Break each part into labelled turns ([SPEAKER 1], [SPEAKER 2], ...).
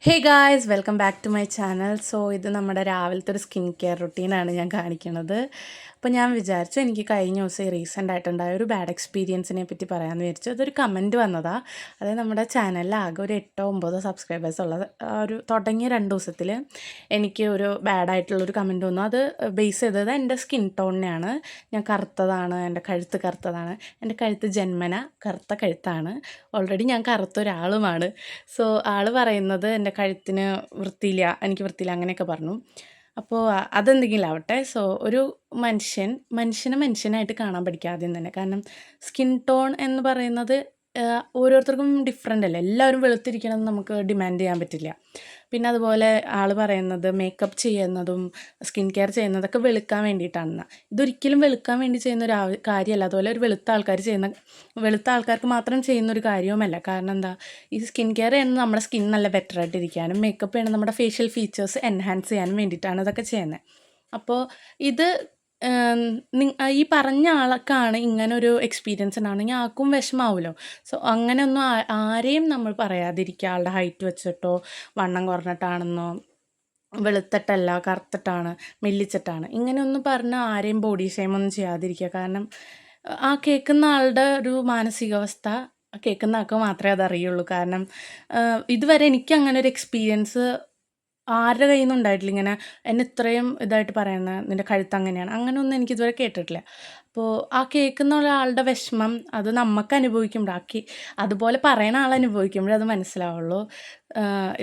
[SPEAKER 1] Hey guys welcome back to my channel. So ഇത് നമ്മുടെ രാവിലത്തെ ഒരു സ്കിൻ കെയർ റുട്ടീനാണ് ഞാൻ കാണിക്കുന്നത്. അപ്പോൾ ഞാൻ വിചാരിച്ചു എനിക്ക് കഴിഞ്ഞ ദിവസം റീസെൻ്റ് ആയിട്ടുണ്ടായ ഒരു ബാഡ് എക്സ്പീരിയൻസിനെ പറ്റി പറയാമെന്ന് വിചാരിച്ചു. അതൊരു കമൻറ്റ് വന്നതാണ്. അതായത് നമ്മുടെ ചാനലിൽ ആകെ ഒരു 8-9 സബ്സ്ക്രൈബേഴ്സ് ഉള്ളത് ഒരു തുടങ്ങിയ 2 ദിവസത്തിൽ എനിക്ക് ഒരു ബാഡായിട്ടുള്ളൊരു കമൻറ്റ് വന്നു. അത് ബേസ് ചെയ്തത് എൻ്റെ സ്കിൻ ടോണിനെയാണ്. ഞാൻ കറുത്തതാണ്, എൻ്റെ കഴുത്ത് കറുത്തതാണ്. എൻ്റെ കഴുത്ത് ജന്മന കറുത്ത കഴുത്താണ്. ഓൾറെഡി ഞാൻ കറുത്ത ഒരാളുമാണ്. സോ ആൾ പറയുന്നത് എൻ്റെ കഴുത്തിന് വൃത്തിയില്ല, എനിക്ക് വൃത്തിയില്ല അങ്ങനെയൊക്കെ പറഞ്ഞു. അപ്പോൾ അതെന്തെങ്കിലും ആവട്ടെ. സോ ഒരു മനുഷ്യനെ മനുഷ്യനായിട്ട് കാണാൻ പഠിക്കുക ആദ്യം തന്നെ. കാരണം സ്കിൻ ടോൺ എന്ന് പറയുന്നത് ഓരോരുത്തർക്കും ഡിഫറൻ്റ് അല്ലേ. എല്ലാവരും വെളുത്തിരിക്കണം എന്ന് നമുക്ക് ഡിമാൻഡ് ചെയ്യാൻ പറ്റില്ല. പിന്നെ അതുപോലെ ആൾ പറയുന്നത് മേക്കപ്പ് ചെയ്യുന്നതും സ്കിൻ കെയർ ചെയ്യുന്നതൊക്കെ വെളുക്കാൻ വേണ്ടിയിട്ടാണെന്ന്. ഇതൊരിക്കലും വെളുക്കാൻ വേണ്ടി ചെയ്യുന്ന ഒരു കാര്യമല്ല. അതുപോലെ ഒരു വെളുത്ത ആൾക്കാർക്ക് മാത്രം ചെയ്യുന്ന ഒരു കാര്യവുമല്ല. കാരണം എന്താ, ഈ സ്കിൻ കെയർ ചെയ്യുന്നത് നമ്മുടെ സ്കിൻ നല്ല ബെറ്റർ ആയിട്ടിരിക്കാനും മേക്കപ്പ് ചെയ്യണം നമ്മുടെ ഫേഷ്യൽ ഫീച്ചേഴ്സ് എൻഹാൻസ് ചെയ്യാനും വേണ്ടിയിട്ടാണ് ഇതൊക്കെ ചെയ്യുന്നത്. അപ്പോൾ ഇത് ഈ പറഞ്ഞ ആൾക്കാണ് ഇങ്ങനൊരു എക്സ്പീരിയൻസ് ഉണ്ടാവണമെങ്കിൽ ആർക്കും വിഷമാവുമല്ലോ. സോ അങ്ങനെയൊന്നും ആരെയും നമ്മൾ പറയാതിരിക്കുക. ആളുടെ ഹൈറ്റ് വെച്ചിട്ടോ വണ്ണം കുറഞ്ഞിട്ടാണെന്നോ വെളുത്തിട്ടല്ല കറുത്തിട്ടാണ് മെല്ലിച്ചിട്ടാണ് ഇങ്ങനെയൊന്നും പറഞ്ഞാൽ ആരെയും ബോഡി ഷെയിമൊന്നും ചെയ്യാതിരിക്കുക. കാരണം ആ കേൾക്കുന്ന ആളുടെ ഒരു മാനസികാവസ്ഥ കേൾക്കുന്ന ആൾക്ക് മാത്രമേ അതറിയുള്ളൂ. കാരണം ഇതുവരെ എനിക്ക് അങ്ങനെ ഒരു എക്സ്പീരിയൻസ് ആരുടെ കയ്യിൽ നിന്നും ഉണ്ടായിട്ടില്ല. ഇങ്ങനെ എന്നെ ഇത്രയും ഇതായിട്ട് പറയുന്നത് നിൻ്റെ കഴുത്ത് അങ്ങനെയാണ് അങ്ങനെയൊന്നും എനിക്കിതുവരെ കേട്ടിട്ടില്ല. അപ്പോൾ ആ കേൾക്കുന്ന ഒരാളുടെ വിഷമം അത് നമുക്ക് അനുഭവിക്കുമ്പോൾ അതുപോലെ പറയുന്ന ആൾ അനുഭവിക്കുമ്പോഴേ അത് മനസ്സിലാവുള്ളൂ.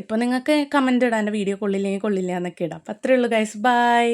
[SPEAKER 1] ഇപ്പോൾ നിങ്ങൾക്ക് കമൻ്റ് ഇടാം, എൻ്റെ വീഡിയോ കൊള്ളില്ലെങ്കിൽ കൊള്ളില്ല എന്നൊക്കെ ഇടാം. അപ്പോൾ അത്രയേ ഉള്ളൂ ഗൈസ്, ബൈ.